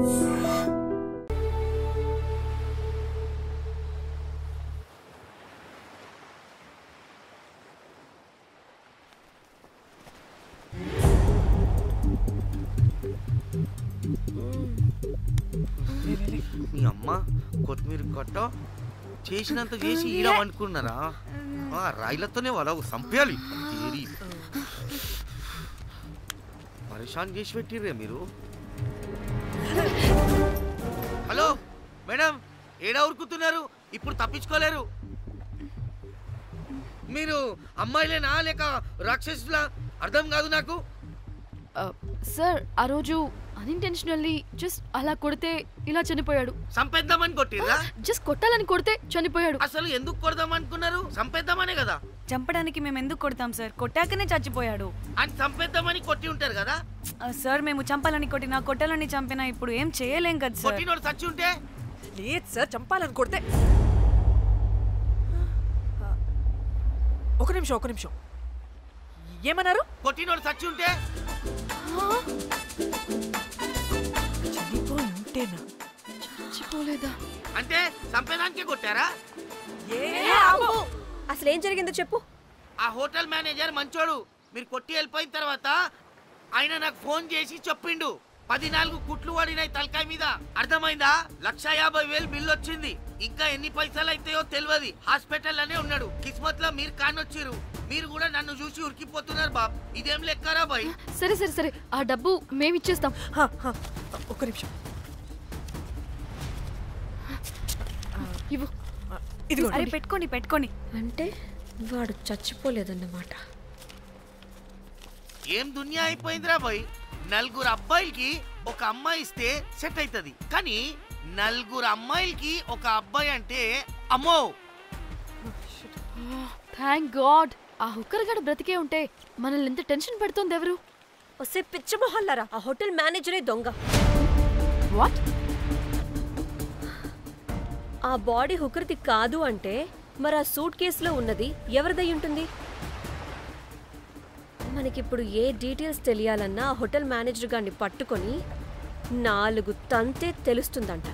మీ అమ్మ కొత్తిమీర కట్ట చేసినంత చేసి ఈడమనుకున్నారా? రాయిలతోనే వాళ్ళ సంపేయాలి. పరేషాన్ చేసి పెట్టిర్రే మీరు. హలో మేడం, ఏడా ఉరుకుతున్నారు? ఇప్పుడు తప్పించుకోలేరు. మీరు అమ్మాయిలేనా లేక రాక్షసులా? అర్థం కాదు నాకు. సార్ ఆ రోజు అన్ఇంటెన్షనల్లీ జస్ట్ అలా కొడితే ఇలా చనిపోయాడు. సంపేద్దామని కొట్టిర్రా? జస్ట్ కొట్టాలని కొడితే చనిపోయాడు. అసలు ఎందుకు కొడదాం అనుకున్నారు? సంపేద్దామనే కదా. చంపడానికి మేము ఎందుకు కొడతాం సార్? కొట్టాకనే చచ్చిపోయాడు. అని సంపేద్దామని కొట్టి ఉంటారు కదా సార్. మేము చంపాలని కొట్టినా కొట్టాలని చంపినా ఇప్పుడు ఏం చేయలేం కదా సార్. కొట్టినోడు చచ్చి ఉంటే? లేదు సార్, చంపాలని కొడితే. ఒక నిమిషం ఏమన్నారు? కొట్టినోడు చచ్చి ఉంటే? చనిపోయి ఉంటేనా? చచ్చిపోలేదా అంటే సంపేదానికే కొట్టారా? అసలు ఏం జరిగిందో చెప్పు. ఆ హోటల్ మేనేజర్ మంచోడు. మీరు కొట్టి వెళ్ళిపోయిన తర్వాత ఆయన నాకు ఫోన్ చేసి చెప్పిండు 14 కుట్లు పడినాయి తలకాయ మీద. అర్థమైందా? 1,50,000 బిల్లు వచ్చింది. ఇంకా ఎన్ని పైసలు అయితాయో తెలియదు. హాస్పిటల్ అనే ఉన్నాడు. కిస్మత్ లో మీరు కానొచ్చిరు. మీరు కూడా నన్ను చూసి ఉరికిపోతున్నారు బాబ్. ఇదేం లెక్కరా బాయ్? సరే సరే సరే, ఆ డబ్బు మేమిచ్చేస్తాం. ఒక నిమిషం ఇవ్వు. అరే పెట్టుకోండి పెట్టుకోండి. అంటే వాడు చచ్చిపోలేదన్నమాట. ఏం దునియా అయిపోయిందిరా బాయ్. 4 అబ్బాయిలకి ఒక అమ్మాయి ఇస్తే సెట్ అవుతుంది, కానీ 4 అమ్మాయిలకి ఒక అబ్బాయి అంటే అమ్మో. థ్యాంక్ గాడ్ ఆ హుక్కర్ గడ బ్రతికే ఉంటే మనల్ని ఎంత టెన్షన్ పెడుతుంది ఎవరు? వస్తే పిచ్చి మొహల్లారా, ఆ హోటల్ మేనేజరే దొంగ. వాట్? ఆ బాడీ హుక్కర్ది కాదు అంటే మరి ఆ సూట్ కేసులో ఉన్నది ఎవరిదై ఉంటుంది? మనకిప్పుడు ఏ డీటెయిల్స్ తెలియాలన్నా ఆ హోటల్ మేనేజర్ గారిని పట్టుకొని 4 తంతే తెలుస్తుందంట.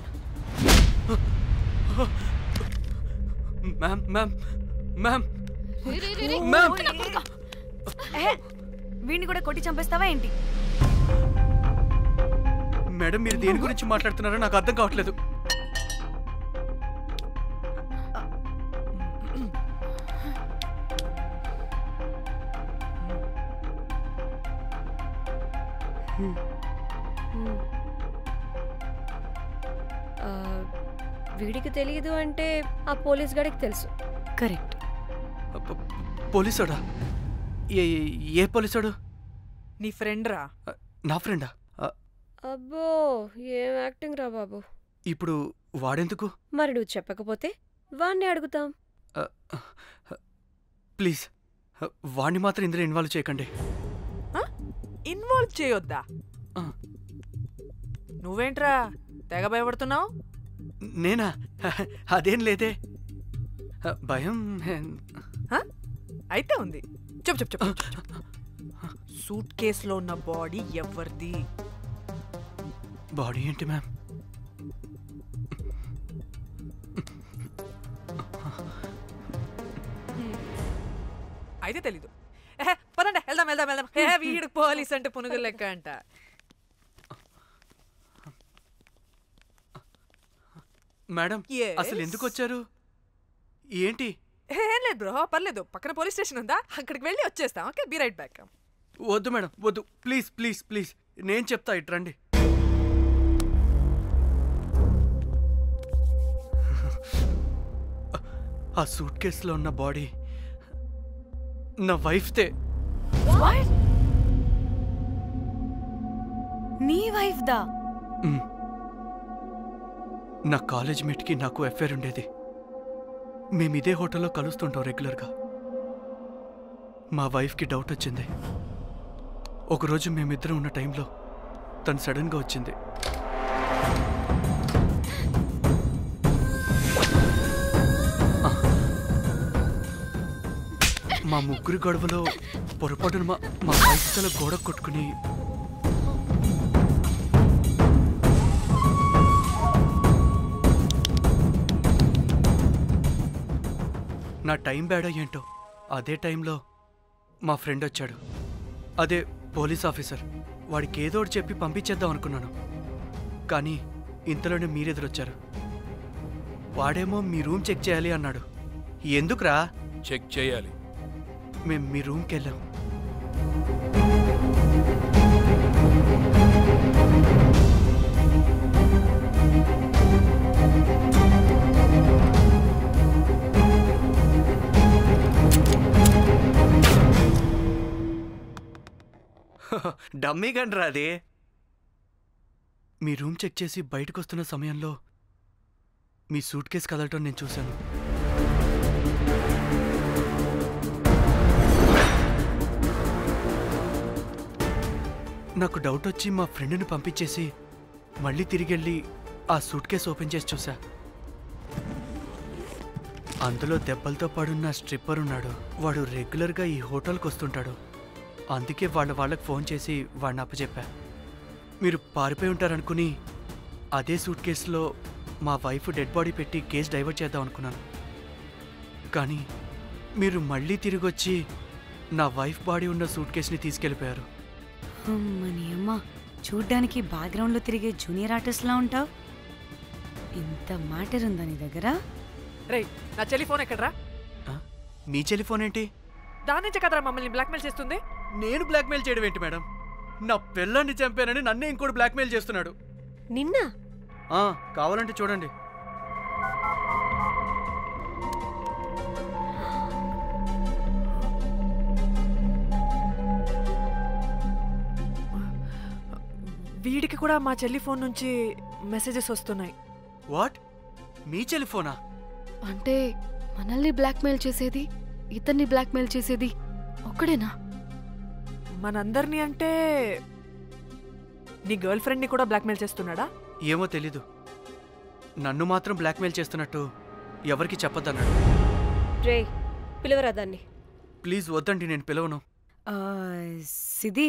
వీడిని కూడా కొట్టి చంపేస్తావా ఏంటి? మేడం, మీరు దేని గురించి మాట్లాడుతున్నారో నాకు అర్థం కావట్లేదు. వీడికి తెలియదు అంటే ఆ పోలీస్ గాడికి తెలుసు. కరెక్ట్. పోలీసాడా? ఏ పోలీసాడు? నీ ఫ్రెండ్ రా. నా ఫ్రెండా? అబ్బో, ఏం యాక్టింగ్ రా బాబు. ఇప్పుడు వాడెందుకు? మరి నువ్వు చెప్పకపోతే వాణ్ణి అడుగుతాం. ప్లీజ్ వాణ్ణి మాత్రం ఇందులో ఇన్వాల్వ్ చేయకండి. ఇన్వాల్వ్ చేయొద్దా? నువ్వేంట్రా తెగ భయపడుతున్నావు? నేనా? అదేం లేదే, భయం. అయితే ఉంది. చెప్పు. సూట్ కేసులో ఉన్న బాడీ ఎవరిది? బాడీ ఏంటి మ్యామ్? అయితే తెలీదు. పదండి వెళ్దాం. వీడు పోలీస్ అంటే పునుగులు లెక్క అంట. మేడం, అసలు ఎందుకు వచ్చారు? ఏంటి? ఏం లేదు బ్రో, పర్లేదు. పక్కన పోలీస్ స్టేషన్ ఉందా, అక్కడికి వెళ్ళి వచ్చేస్తాం. Okay, be right back. వద్దు మేడం, వద్దు. ప్లీజ్ నేను చెప్తా, ఇట్రండి. ఆ సూట్ కేసులో ఉన్న బాడీ నా వైఫ్దే. నీ వైఫ్ దా? నా కాలేజ్ మేట్కి నాకు అఫేర్ ఉండేది. మేము ఇదే హోటల్లో కలుస్తుంటాం రెగ్యులర్గా. మా వైఫ్కి డౌట్ వచ్చింది. ఒకరోజు మేమిద్దరం ఉన్న టైంలో తను సడన్గా వచ్చింది. మా ముగ్గురి గొడవలో పొరపాటున మా వైఫ్ తల గోడ కొట్టుకుని నా టైం బ్యాడో ఏంటో అదే టైంలో మా ఫ్రెండ్ వచ్చాడు. అదే పోలీస్ ఆఫీసర్. వాడికి ఏదో ఒకటి చెప్పి పంపించేద్దాం అనుకున్నాను. కానీ ఇంతలోనే మీరెదురొచ్చారు. వాడేమో మీ రూమ్ చెక్ చేయాలి అన్నాడు. ఎందుకురా? చెక్ చేయాలి. మేము మీ రూమ్కి వెళ్ళాం. డమ్మీ గండ్రా అది. మీ రూమ్ చెక్ చేసి బయటకు వస్తున్న సమయంలో మీ సూట్ కేసు కదలటం నేను చూశాను. నాకు డౌట్ వచ్చి మా ఫ్రెండ్ని పంపించేసి మళ్ళీ తిరిగెళ్ళి ఆ సూట్ కేసు ఓపెన్ చేసి చూసా. అందులో దెబ్బలతో పడున్న స్ట్రిప్పర్ ఉన్నాడు. వాడు రెగ్యులర్గా ఈ హోటల్కి వస్తుంటాడు. అందుకే వాళ్ళకి ఫోన్ చేసి వాడిని అప్పచెప్పా. మీరు పారిపోయి ఉంటారనుకుని అదే సూట్ కేసులో మా వైఫ్ డెడ్ బాడీ పెట్టి కేసు డైవర్ట్ చేద్దాం అనుకున్నాను. కానీ మీరు మళ్ళీ తిరిగి వచ్చి నా వైఫ్ బాడీ ఉన్న సూట్ కేసుని తీసుకెళ్ళిపోయారు. అమ్మని అమ్మ, చూడ్డానికి బ్యాక్గ్రౌండ్లో తిరిగే జూనియర్ ఆర్టిస్ట్లా ఉంటావు. ఇంత మ్యాటర్ ఉందా నీ దగ్గర? రేయ్, నా చెల్లి ఫోన్ ఎక్కడరా? మీ టెలిఫోన్ ఏంటి? దాని నుంచే కదరా మమ్మల్ని బ్లాక్మెయిల్ చేస్తుంది. నేను బ్లాక్మెయిల్ చేయడం ఏంటి మేడం? నా పిల్లాన్ని చంపానని నన్నే ఇంకోటి బ్లాక్మెయిల్ చేస్తున్నాడు. నిన్న కావాలంటే చూడండి. వీడికి కూడా మా చెల్లి ఫోన్ నుంచి మెసేజెస్ వస్తున్నాయి. వాట్? మీ టెలిఫోనా? అంటే మనల్ని బ్లాక్మెయిల్ చేసేది, ఇతన్ని బ్లాక్మెయిల్ చేసేది ఒక్కడేనా? మనందరినీ అంటే నీ గర్ల్ ఫ్రెండ్ని కూడా బ్లాక్మెయిల్ చేస్తున్నాడా? ఏమో తెలీదు. నన్ను మాత్రం బ్లాక్మెయిల్ చేస్తున్నట్టు ఎవరికి చెప్పొద్దన్నాడు. రే, పిలవరా దాన్ని. ప్లీజ్ వద్దండి, నేను పిలవను. సిది,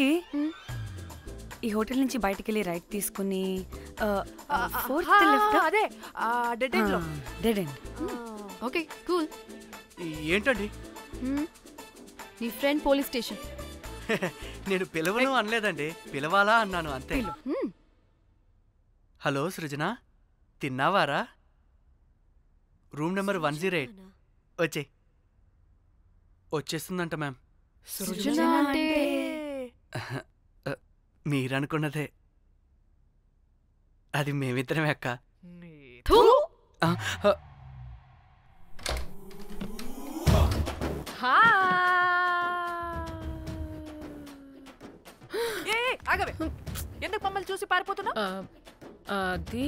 ఈ హోటల్ నుంచి బయటికి వెళ్ళి రైట్ తీసుకుని అదే డెడ్ ఎండ్ లో. Dead end. Okay, cool. ఏంటండి? నీ ఫ్రెండ్ పోలీస్ స్టేషన్. నేను పిలవను అనలేదండి, పిలవాలా అన్నాను అంతే. హలో సృజన, తిన్నావారా? Room number 108. వచ్చే వచ్చేస్తుందంట మ్యామ్. సృజన అంటే మీరనుకున్నదే. అది మేమిద్దరమే అక్క. ఆగవే, ఎందుకు మమ్మల్ని చూసి పారిపోతున్నా? అది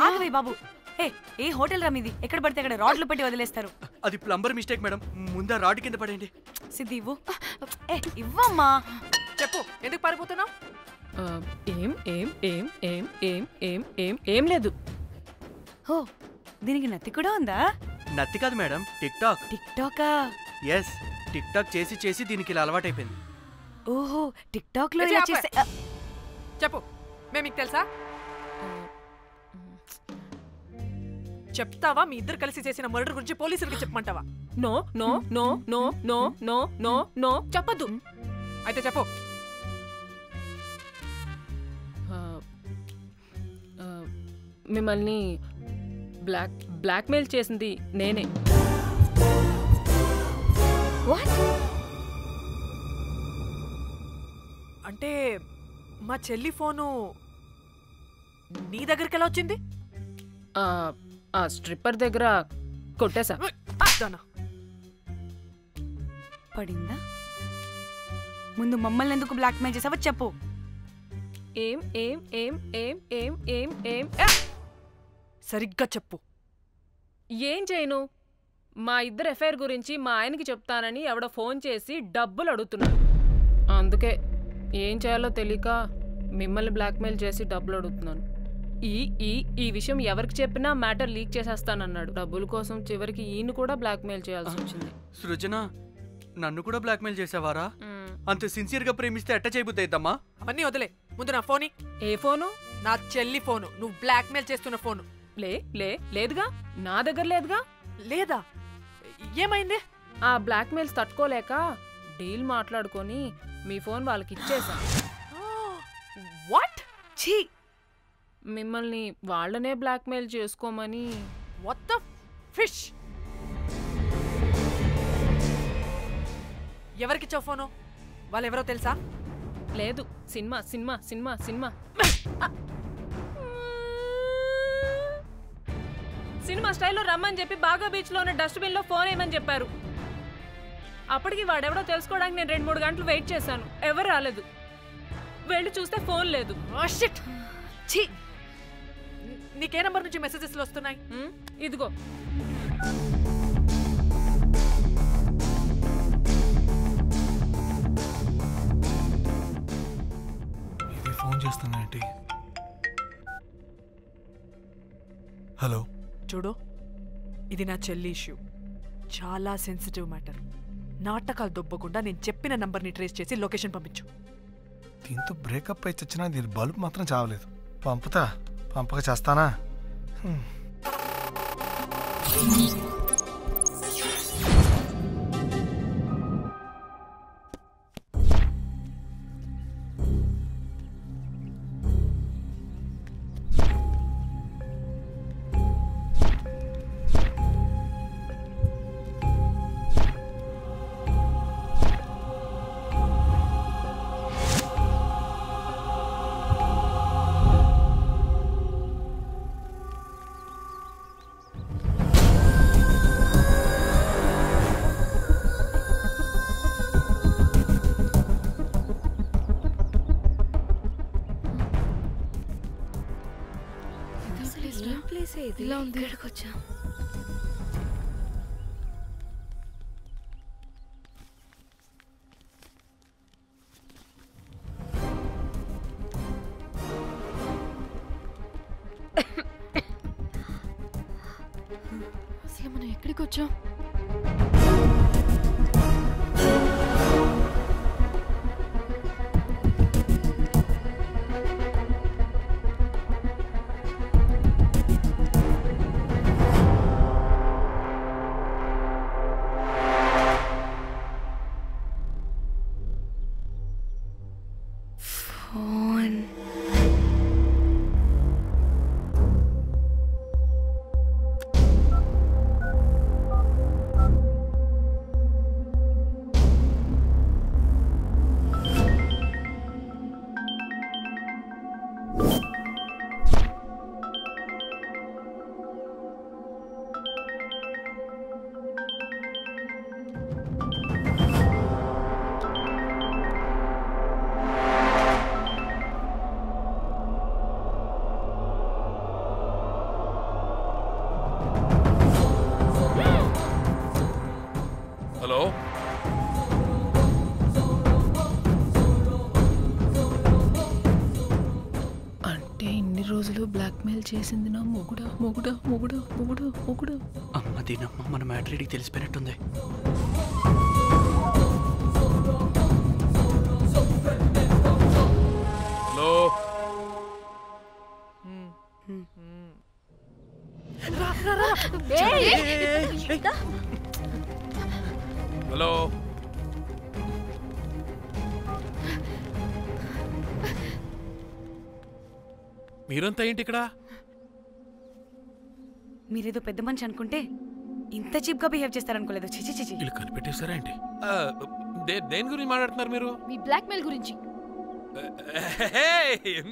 ఆగవే బాబు. ఏ హోటల్ రా మీది? ఎక్కడ పడితే అక్కడ రాడ్లు పెట్టి వదిలేస్తారు. అది ప్లంబర్ మిస్టేక్ మేడం. ముందా రాడ్ కింద పడేయండి. సిద్ధి ఇవ్వు. ఇవ్వమ్మా. చెప్పు, ఎందుకు పారిపోతున్నావు? ఏం ఏం ఏం ఏం ఏం ఏం ఏం ఏం లేదు. ఓ, దీనికి నత్తి కూడా ఉందా? నత్తి కాదు మేడం, టిక్ టాక్. టిక్ టాకా? ఎస్, టిక్ టాక్ చేసి చేసి దీనికి ఇలా అలవాటైపోయింది. ఓహో, టిక్ టాక్ లో ఇలా చేస్తే. చెప్పు, మేము మీకు తెలుసా? చెప్తావా? మీ ఇద్దరు కలిసి చేసిన మర్డర్ గురించి పోలీసులకి చెప్పమంటావా? No no no no no no no no చెప్పద్దు. అయితే చెప్పు. మిమ్మల్ని బ్లాక్మెయిల్ చేసింది నేనే. అంటే మా చెల్లి ఫోను నీ దగ్గరికి ఎలా వచ్చింది? ఆ స్ట్రిప్పర్ దగ్గర కొట్టేశా. పడిందా? ముందు మమ్మల్ని ఎందుకు బ్లాక్మెయిల్ చేసావో చెప్పు. ఏం ఏం ఏం ఏం ఏం ఏం ఏం సరిగ్గా చెప్పు. ఏం చేయను? మా ఇద్దరు ఎఫ్ఐఆర్ గురించి మా ఆయనకి చెప్తానని ఎవడో ఫోన్ చేసి డబ్బులు అడుగుతున్నాడు. అందుకే ఏం చేయాలో తెలియక మిమ్మల్ని బ్లాక్మెయిల్ చేసి డబ్బులు అడుగుతున్నాను. ఈ ఈ ఈ విషయం ఎవరికి చెప్పినా మ్యాటర్ లీక్ చేసేస్తానన్నాడు. డబ్బుల కోసం చివరికి ఈయన కూడా బ్లాక్మెయిల్ చేయాల్సి వచ్చింది. సృజన, నన్ను కూడా బ్లాక్మెయిల్ చేసావారా? అంత సిన్సియర్గా ప్రేమిస్తే ఎట్ట చేయబుద్దమ్మా? అవన్నీ వదిలే, ముందు నా ఫోన్. ఏ ఫోను? నా చెల్లి ఫోను, నువ్వు బ్లాక్మెయిల్ చేస్తున్న ఫోను. లేదుగా, నా దగ్గర లేదుగా. లేదా? ఏమైంది? ఆ బ్లాక్మెయిల్స్ తట్టుకోలేక డీల్ మాట్లాడుకొని మీ ఫోన్ వాళ్ళకి ఇచ్చేసా. వాట్? ఛీ! మిమ్మల్ని వాళ్ళనే బ్లాక్మెయిల్ చేసుకోమని. What the fish? ఎవరికిచ్చావు ఫోను? వాళ్ళెవరో తెలుసా? లేదు, cinema cinema cinema cinema cinema స్టైల్లో రమ్మని చెప్పి బాగా బీచ్లో ఉన్న డస్ట్బిన్లో ఫోన్ వేయమని చెప్పారు. అప్పటికి వాడెవడో తెలుసుకోవడానికి నేను 2-3 గంటలు వెయిట్ చేశాను. ఎవరు రాలేదు. వెళ్ళి చూస్తే ఫోన్ లేదు. ఛీ! నీకే నంబర్ నుంచి మెసేజెస్లు వస్తున్నాయి? ఇదిగో. ఫోన్ చేస్తున్నానంటే. హలో, చూడు, ఇది నా చెల్లి ఇష్యూ. చాలా సెన్సిటివ్ మ్యాటర్. నాటకాలు దొబ్బకుండా నేను చెప్పిన నంబర్ని ట్రేస్ చేసి లొకేషన్ పంపించు. దీంతో బ్రేకప్ అయి చచ్చినా దీని బల్బ్ మాత్రం చావలేదు. పంపక చేస్తానా? ఇలా ఉంది. ఇక్కడికి వచ్చా. అసలు మనం ఎక్కడికి వచ్చాం? హలో, అంటే ఇన్ని రోజులు బ్లాక్మెయిల్ చేసింది నా మొగుడా మొగుడా మొగుడా మొగుడా మొగుడా. అమ్మ దీనమ్మ, మన మ్యాట్రీడికి తెలిసిపోయినట్టుంది. Hello, hello. మీరంతా ఏంటి ఇక్కడ? మీరేదో పెద్ద మనిషి అనుకుంటే ఇంత చీప్గా బిహేవ్ చేస్తారనుకోలేదు. చిచి చిచి. వీళ్ళు కనిపెట్టేశారా ఏంటి? దేని గురించి మాట్లాడుతున్నారు మీరు? మీ బ్లాక్మెయిల్ గురించి.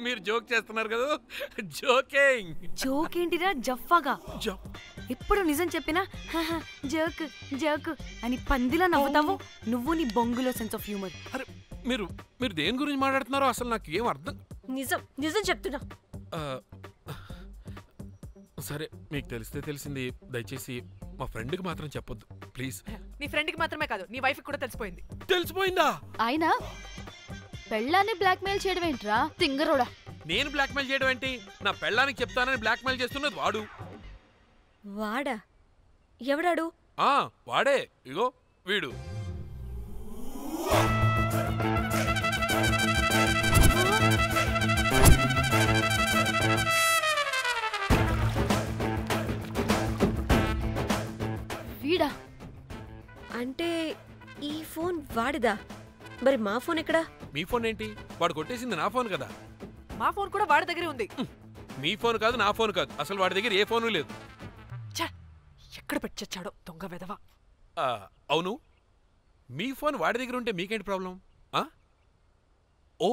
మీరు జోక్ చేస్తున్నారు కదా? జోకింగ్. జోక్ ఏంటిరా జఫ్ఫాగా? ఎప్పుడు నిజం చెప్పినా జోక్ జోక్ అని పందిలా నవ్వుతావు నువ్వు, నీ బొంగులో సెన్స్ ఆఫ్ హ్యూమర్. అరే మీరు మీరు దేని గురించి మాట్లాడుతున్నారో అసలు నాకు ఏం అర్థం. నిజం నిజం చెప్తున్నా. సరే, మీకు తెలిసింది. దయచేసి మా ఫ్రెండ్కి మాత్రం చెప్పొద్దు ప్లీజ్. నీ ఫ్రెండ్కి మాత్రమే కాదు, నీ వైఫ్కి కూడా తెలిసిపోయింది. తెలిసిపోయిందా? ఆయన పెళ్ళాన్ని బ్లాక్మెయిల్ చేయడం ఏంట్రా తింగరోడా? నేను బ్లాక్మెయిల్ చేయడం ఏంటి? నా పెళ్ళానికి చెప్తానని బ్లాక్మెయిల్ చేస్తున్నది వాడు. వాడా? ఎవడాడు? వాడే. ఇగో వీడు. వాడిదా? మరి మా ఫోన్ ఎక్కడా? మీ ఫోన్ ఏంటి? వాడు కొట్టేసింది నా ఫోన్ కదా. మా ఫోన్ కూడా వాడి దగ్గరే ఉంది. మీ ఫోన్ కాదు, నా ఫోన్ కాదు, అసలు వాడి దగ్గర ఏ ఫోను లేదు. ఛ! ఎక్కడ పెట్టొచ్చాడో దొంగ వెధవ. అవును, మీ ఫోన్ వాడి దగ్గర ఉంటే మీకేంటి ప్రాబ్లం? ఓ,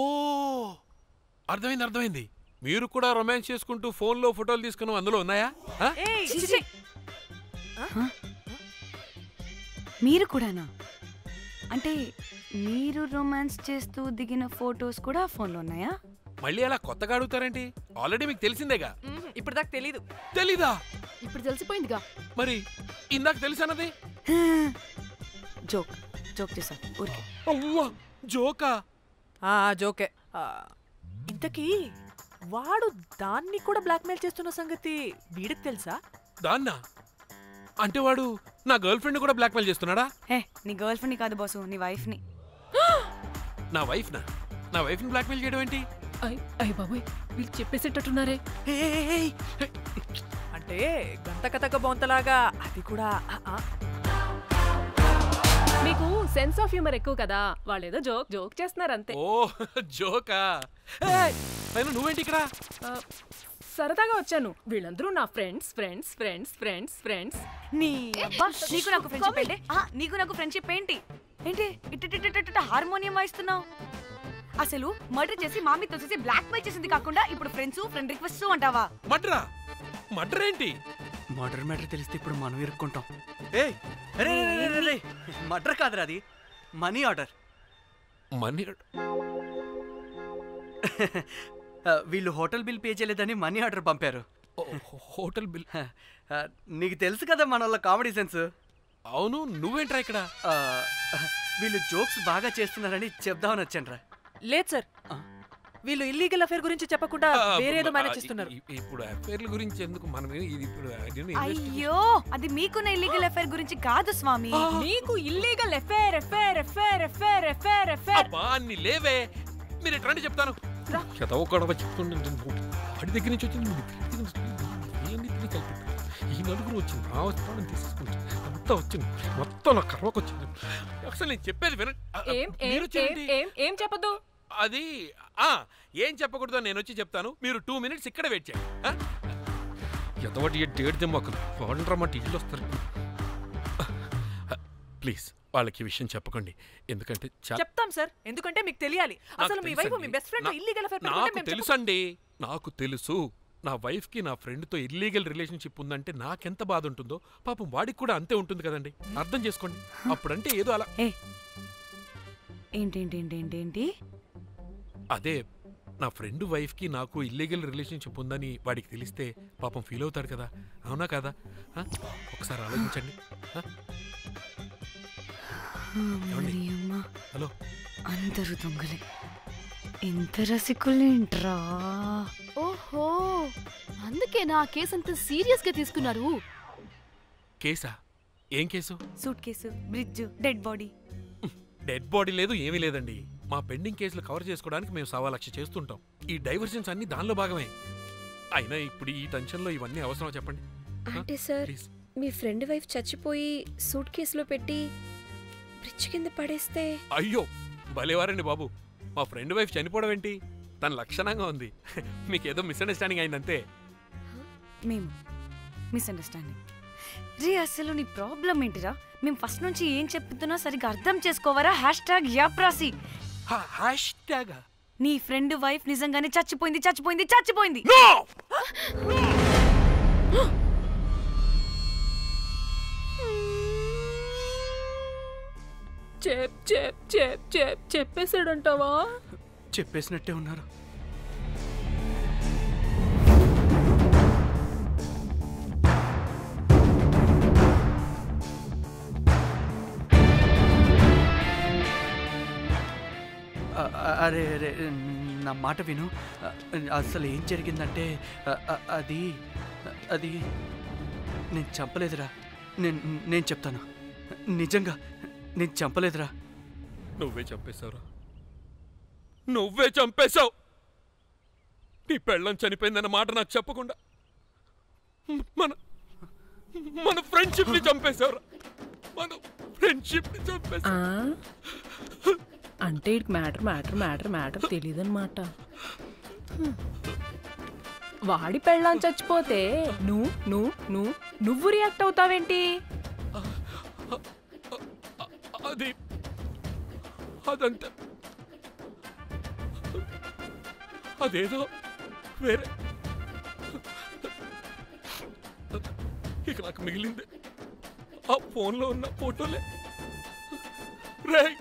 అర్థమైంది. మీరు కూడా రొమాన్స్ చేసుకుంటూ ఫోన్లో ఫోటోలు తీసుకున్నాం, అందులో ఉన్నాయా? మీరు కూడానా? అంటే మీరు రొమాన్స్ చేస్తూ దిగిన ఫొటోస్ కూడా ఫోన్లో ఉన్నాయా? మళ్ళీ అలా కొత్తగా అడుగుతారేంటి? ఆల్రెడీ మీకు తెలిసిందేగా. ఇప్పుడు దాకా తెలీదు. తెలీదా? ఇప్పుడు తెలిసిపోయిందిగా. మరి ఇందాక తెలిసన్నది జోక్ చేశా ఊరికే. అవ్వా, జోకా? జోకే. ఇంతకీ వాడు దాన్ని కూడా బ్లాక్మెయిల్ చేస్తున్న సంగతి వీడికి తెలుసా? దాన్నా? అంటే వాడు నా గర్ల్ ఫ్రెండ్ కూడా బ్లాక్మెయిల్ చేస్తున్నాడా? నీ గర్ల్ ఫ్రెండ్ కాదు బాసు, నీ వైఫ్ ని. నా వైఫ్ని బ్లాక్మెయిల్ చేయడం ఏంటి? అయ్య బాబోయ్, వీళ్ళు చెప్పేసేటట్టున్నారే. అంటే గంట కథక బొంతలాగా అది కూడా. మీకు సెన్స్ ఆఫ్ హ్యూమర్ ఎక్కువ కదా, వాళ్ళేదో జోక్ చేస్తున్నారు అంతే. ఓ, జోకా? పైన నువ్వేంటి ఇక్కడ? సరదాగా వచ్చాను. వీళ్ళందరూ నా ఫ్రెండ్స్. నీకు నాకు ఫ్రెండ్షిప్ ఏంటి? నీకు నాకు ఫ్రెండ్షిప్ ఏంటి? ఇట్ట హార్మోనియం వాయిస్తున్నావు. అసలు మర్డర్ చేసి మామితో చేసి బ్లాక్ మెయిల్ చేసింది కాకుండా ఇప్పుడు ఫ్రెండ్ రిక్వెస్ట్ అంటావా? మర్డర్ ఏంటి? మర్డర్ మ్యాటర్ తెలిస్తే ఇప్పుడు మనం ఇరుక్కుంటాం. మర్డర్ కాదురా, అది మనీ ఆర్డర్. వీళ్ళు హోటల్ బిల్ పే చేయలేదని మనీ ఆర్డర్ పంపారు. Hotel bill? నీకు తెలుసు కదా మన వాళ్ళ కామెడీ సెన్స్. అవును, నువ్వేంట్రా ఇక్కడ? వీళ్ళు జోక్స్ బాగా చేస్తున్నారని చెప్దామని వచ్చానురా. లేదు సార్, వీళ్ళు ఇల్లీగల్ అఫేర్ గురించి చెప్పకుండా వేరేదో మేనేజ్ చేస్తున్నారు. ఇప్పుడు అఫేర్ల గురించి ఎందుకు మనం? అయ్యో, అది మీకున్న ఇల్లీగల్ అఫేర్ గురించి కాదు స్వామి. మీకు ఇల్లీగల్ అఫేర్. అన్ని లేవే, మీరు ఎట్లా చెప్తాను. వాడి దగ్గర నుంచి వచ్చింది, ఈ నలుగురు వచ్చింది, నా వస్తాను తీసుకుంటుంది, అంతా వచ్చింది, మొత్తం నా కర్వకు వచ్చింది. అసలు నేను చెప్పేది వినండి. ఏం చెప్పదు? అది ఏం చెప్పకూడదు, నేను వచ్చి చెప్తాను. మీరు 2 minutes ఇక్కడ వెయిట్ చేయండి. ఎంతవాటి డేట్ దెమ్మకలు వాడు రమ్మంటే ఇల్లు వస్తారు. ప్లీజ్ వాళ్ళకి విషయం చెప్పకండి, ఎందుకంటే చెప్తాం సార్, ఎందుకంటే మీకు తెలియాలి. అసలు మీ వైఫ్ మీ బెస్ట్ ఫ్రెండ్ ఇల్లీగల్ అఫేర్. నాకు తెలుసండి, నాకు తెలుసు. నా వైఫ్ కి నా ఫ్రెండ్ తో ఇల్లీగల్ రిలేషన్షిప్ ఉందంటే నాకెంత బాధ ఉంటుందో పాపం వాడికి కూడా అంతే ఉంటుంది కదండి. అర్థం చేసుకోండి. అప్పుడంటే ఏదో అలా. ఏంటి? అదే నా ఫ్రెండ్ వైఫ్ కి నాకు ఇల్లీగల్ రిలేషన్షిప్ ఉందని వాడికి తెలిస్తే పాపం ఫీల్ అవుతాడు కదా, అవునా కదా? ఒకసారి ఆలోచించండి. హలో, అందరూ దొంగలే, ఇంత రసికులేంట్రా? ఓహో, అందుకే నా కేసు అంత సీరియస్ గా తీసుకున్నారు. కేసా? ఏం case? Suit case, bridge, dead body. Dead body లేదు, ఏమీ లేదండి. మా పెండింగ్ కేసులు కవర్ చేసుకోవడానికి మేము 1,00,000 చేస్తుంటాం. ఈ డైవర్షన్స్ అన్ని దానిలో భాగమే. అయినా ఇప్పుడు ఈ టెన్షన్లో ఇవన్నీ అవసరం చెప్పండి. అంటే సార్, మీ ఫ్రెండ్ వైఫ్ చచ్చిపోయి సూట్ కేసులో పెట్టి బ్రిడ్జ్ కింద పడేస్తే? అయ్యో, భలేవారండి బాబు. మా ఫ్రెండ్ వైఫ్ చనిపోవడం ఏంటి? తన లక్షణంగా ఉంది. మీకేదో మిస్అండర్స్టాండింగ్ అయిందంతే. మేము మిస్అండర్స్టాండింగ్ రీ? అసలు నీ ప్రాబ్లం ఏంటిరా? మేము ఫస్ట్ నుంచి ఏం చెప్తున్నా సరిగ్గా అర్థం చేసుకోవరా? #యాప్రాసి. నీ ఫ్రెండ్ వైఫ్ నిజంగానే చచ్చిపోయింది. చెప్పేసాడంటావా? చెప్పేసినట్టే ఉన్నారు. అరే నా మాట విను. అసలు ఏం జరిగిందంటే అది నేను చంపలేదురా. నేను చెప్తాను, నిజంగా నేను చంపలేదురా. నువ్వే చంపేశావు. నీ పెళ్ళం చనిపోయిందన్న మాట నాకు చెప్పకుండా మన ఫ్రెండ్షిప్ ని చంపేశావురా. మన ఫ్రెండ్షిప్ ని చంపేశా. అంటే ఇటు మ్యాటర్ తెలియదన్నమాట. వాడి పెళ్ళాం చచ్చిపోతే నువ్వు రియాక్ట్ అవుతావేంటి? అదంతా అదేదో వేరే. ఇక నాకు మిగిలింది ఆ ఫోన్లో ఉన్న ఫోటోలే. రేయ్,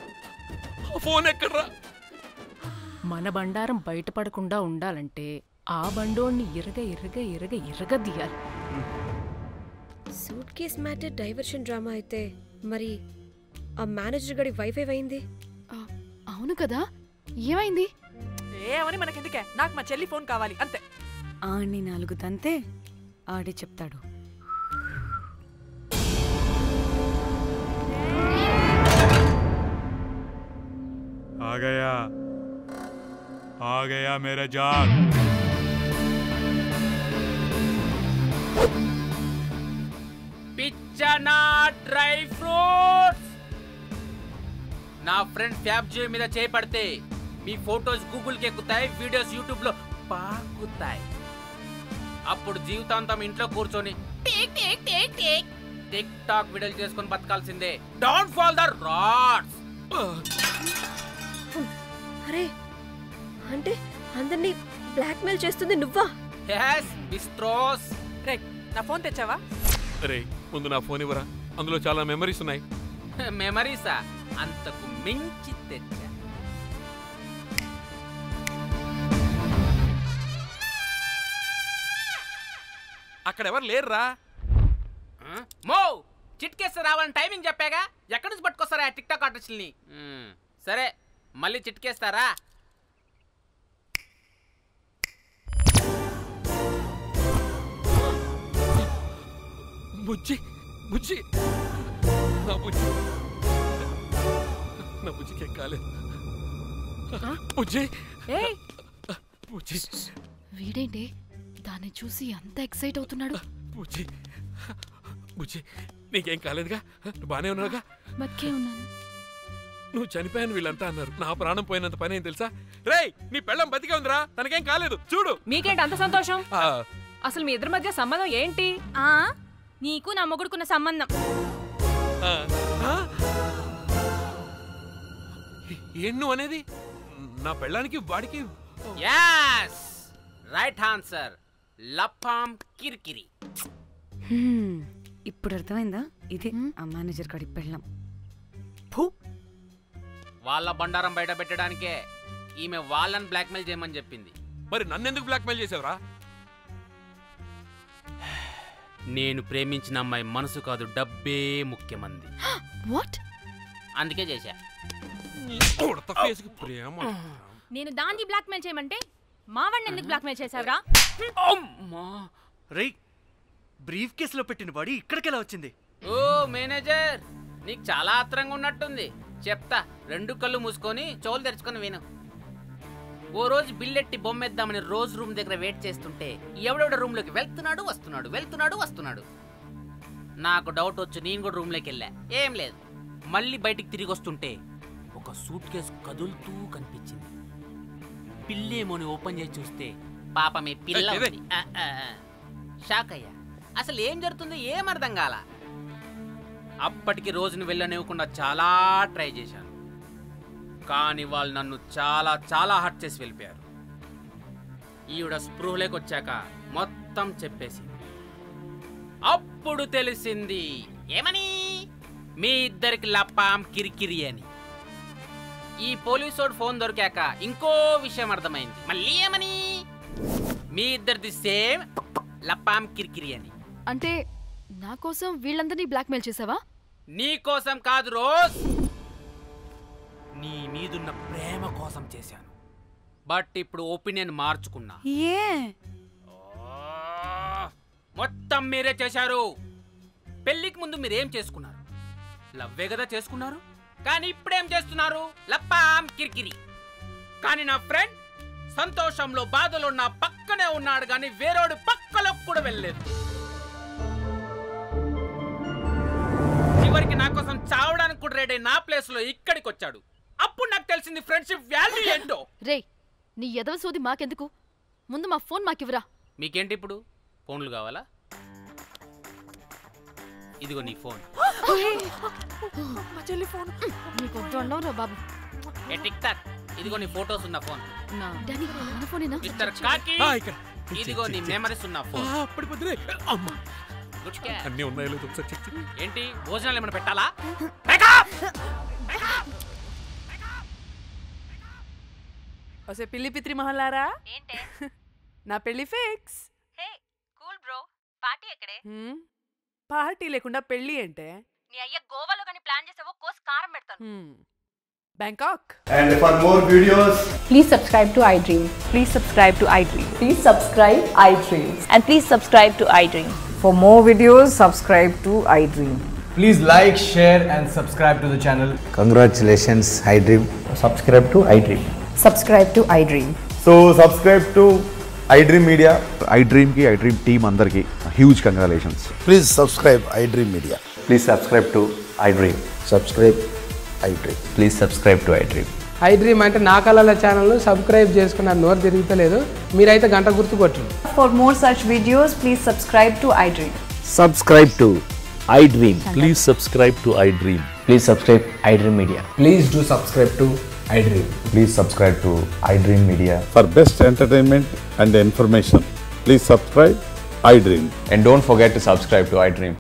ఆ ఫోన్ ఎక్కడ్రా? మన బండారం బయటపడకుండా ఉండాలంటే ఆ బండోడిని ఇరగదీయాలి. Suitcase matter diversion drama అయితే మరి ఆ మేనేజర్ గడి వైఫై అయింది. అవును కదా, ఏమైంది? ఏమని మనకెందుకే, నాకు మా చెల్లి ఫోన్ కావాలి అంతే. ఆడిని 4 తంతే ఆడే చెప్తాడు. आ गया मेरा जाग. పిచ్చనా డ్రై ఫ్రూట్స్. నా ఫ్రెండ్ ఫ్యాబ్ జియో మీద చేపడితే మీ ఫోటోస్ గూగుల్ కి ఎక్కుతాయి, వీడియోస్ యూట్యూబ్ లో పాకుతాయి. అప్పుడు జీవితాంతం ఇంట్లో కూర్చొని టిక్ టాక్ వీడియోలు చేసుకొని బతకాల్సిందే. Don't fall the roads. అరే అంటే అందరినీ బ్లాక్మెయిల్ చేస్తుంది నువ్వా? yes బిస్ట్రోస్. రే, నా ఫోన్ తెచ్చావా? రే, ముందు నా ఫోన్ ఇవ్వరా, అందులో చాలా మెమరీస్ ఉన్నాయి. మెమరీసా? అంతకు మించి తెచ్చా. అక్కడ ఎవరు లేరురా. మో చిట్కేస్తే రావాలని టైమింగ్ చెప్పాగా, ఎక్కడి నుంచి పట్టుకొస్తారా టిక్ టాక్ ఆర్టిస్టుల్ని? సరే, మళ్ళీ చిట్కేస్తారా? బుజ్జి బుజ్జి నా బుజ్జి నా బుజ్జికేం కాలేదు. బుజ్జి బుజ్జి. వీడేంటి దాన్ని చూసి అంత ఎక్సైట్ అవుతున్నాడు? బుజ్జి బుజ్జి, నీకేం కాలేదుగా? నువ్వు బానే ఉన్నావుగా? బతికే ఉన్నాను. నువ్వు చనిపోయాను వీళ్ళంతా అన్నారు. నా ప్రాణం పోయినంత పని ఏం తెలుసా? రేయ్, నీ పెళ్ళం బతికే ఉందిరా, తనకేం కాలేదు. చూడు. మీకేంటి అంత సంతోషం? అసలు మీ ఇద్దరి మధ్య సంబంధం ఏంటి? నీకు నా మొగుడుకున్న సంబంధం. ఏం నువ్వు అనేది? నా పెళ్ళానికి వాడికి? yes right answer. లపాం కిరికిరి. ఇప్పుడు అర్థమైందా? ఇదే ఆ మేనేజర్ గడి పెళ్ళం. వాళ్ళ బండారం బయట పెట్టడానికే ఈమె వాళ్ళని బ్లాక్మెయిల్ చేయమని చెప్పింది. మరి నన్నెందుకు బ్లాక్మెయిల్ చేసావురా? నేను ప్రేమించిన అమ్మాయి మనసు కాదు, డబ్బే ముఖ్యమంది. వాట్? అందుకే చేశా. నేను దాన్ని బ్లాక్మెయిల్ చేయమంటే మావాడిని ఎందుకు బ్లాక్మెయిల్ చేశావురా? రేయ్, బ్రీఫ్ కేసులో పెట్టిన బాడీ ఇక్కడికెలా వచ్చింది? ఓ మేనేజర్, నీకు చాలా ఆత్రంగా ఉన్నట్టుంది. చెప్తా, 2 కళ్ళు మూసుకొని చెవులు తెరుచుకొని విను. ఓ రోజు బిల్లెట్టి బొమ్మేద్దామని రోజు రూమ్ దగ్గర వెయిట్ చేస్తుంటే ఎవడెవడ రూమ్లోకి వెళ్తున్నాడు వస్తున్నాడు. నాకు డౌట్ వచ్చి నేను కూడా రూమ్లోకి వెళ్ళా. ఏం లేదు. మళ్ళీ బయటికి తిరిగి వస్తుంటే ఒక సూట్ కేసు కదులుతూ కనిపించింది. పిల్లేమోని ఓపెన్ చేసి చూస్తే పాపమే పిల్ల ఉంది. షాక్ అయ్యా. అసలు ఏం జరుగుతుందో ఏం అర్థం కాల. అప్పటికి రోజును వెళ్ళనివ్వకుండా చాలా ట్రై చేశాను, కానీ వాళ్ళు నన్ను చాలా చాలా హర్ట్ చేసి వెళ్ళిపోయారు. ఈవిడ స్పృహలోకి వచ్చాక మొత్తం చెప్పేసింది. అప్పుడు తెలిసింది ఏమని, మీ ఇద్దరికి లపాం కిరికిరి అని. ఈ పోలీసోడు ఫోన్ దొరికాక ఇంకో విషయం అర్థమైంది. మళ్ళీ ఏమని, మీ ఇద్దరిది సేమ్ లపాం కిరికిరి అని. అంటే నా కోసం వీళ్ళందరినీ బ్లాక్మెయిల్ చేసావా? నీ కోసం కాదు రోజ్, నీ మీదున్న ప్రేమ కోసం చేశాను. బట్ ఇప్పుడు ఒపీనియన్ మార్చుకున్నా. మొత్తం మీరే చేశారు. పెళ్లికి ముందు మీరేం చేసుకున్నారు? లవ్వే కదా చేసుకున్నారు. కానీ ఇప్పుడేం చేస్తున్నారు? లప్పాం కిరికిరి. కానీ నా ఫ్రెండ్ సంతోషంలో బాధలో నా పక్కనే ఉన్నాడు, కానీ వేరేడు పక్కలోకి కూడా వెళ్ళలేదు. చివరికి ఆఖరికి నా కోసం చావడానికి కూడా రెడీ నా ప్లేస్ లో ఇక్కడికి వచ్చాడు. అప్పుడు నాకు తెలిసింది ఫ్రెండ్షిప్ వాల్యూ ఏంటో. రే నీ ఎదవ సోది మాకెందుకు, ముందు మా ఫోన్ మాకివ్వరా. మీకేంటి ఇప్పుడు ఫోన్లు కావాలా? ఇదిగో నీ ఫోన్. మా చెల్లి ఫోన్. నీకు దండం రా బాబు. ఏ టిక్ టాక్, ఇదిగో నీ ఫోటోస్ ఉన్న ఫోన్. డానీ మన ఫోనేనా? మిస్టర్ కాకి, ఇదిగో నీ మెమరీస్ ఉన్న ఫోన్. Good cat. అన్నీ ఉన్నాయో లేదో ఒకసారి చెక్ చెయ్యి. ఏంటి భోజనాలు ఏమైనా పెట్టాలా? ఒసే పిల్లి పిత్రి మహల్లారా, ఏంటే నా పెళ్లి ఫిక్స్. హే కూల్ బ్రో, పార్టీ ఎక్కడే? పార్టీ లేకుండా పెళ్లి అంటే నీ అయ్య గోవాలో కానీ ప్లాన్ చేసావో కోసి కారం పెడతాను. Bangkok. And for more videos, please subscribe to iDream. Please subscribe to iDream. Please subscribe iDream. And please subscribe to iDream. For more videos, subscribe to iDream. please like, share and subscribe to the channel. Congratulations, iDream. Subscribe to iDream. Subscribe to iDream. So subscribe to iDream Media. iDream ki iDream team andarki huge congratulations. Please subscribe iDream Media. Please subscribe to iDream. Subscribe iDream. Please subscribe to iDream. iDream అంటే నా కళల channel subscribe చేసుకున్న నోరు తిరుగుతలేదు, మీరైతే గంట గుర్తు కొట్టండి. For more such videos, please subscribe to iDream. Subscribe to iDream. Please subscribe to iDream. Please subscribe iDream Media. Please do subscribe to iDream. Please subscribe to iDream Media. For best entertainment and information, please subscribe iDream. And don't forget to subscribe to iDream.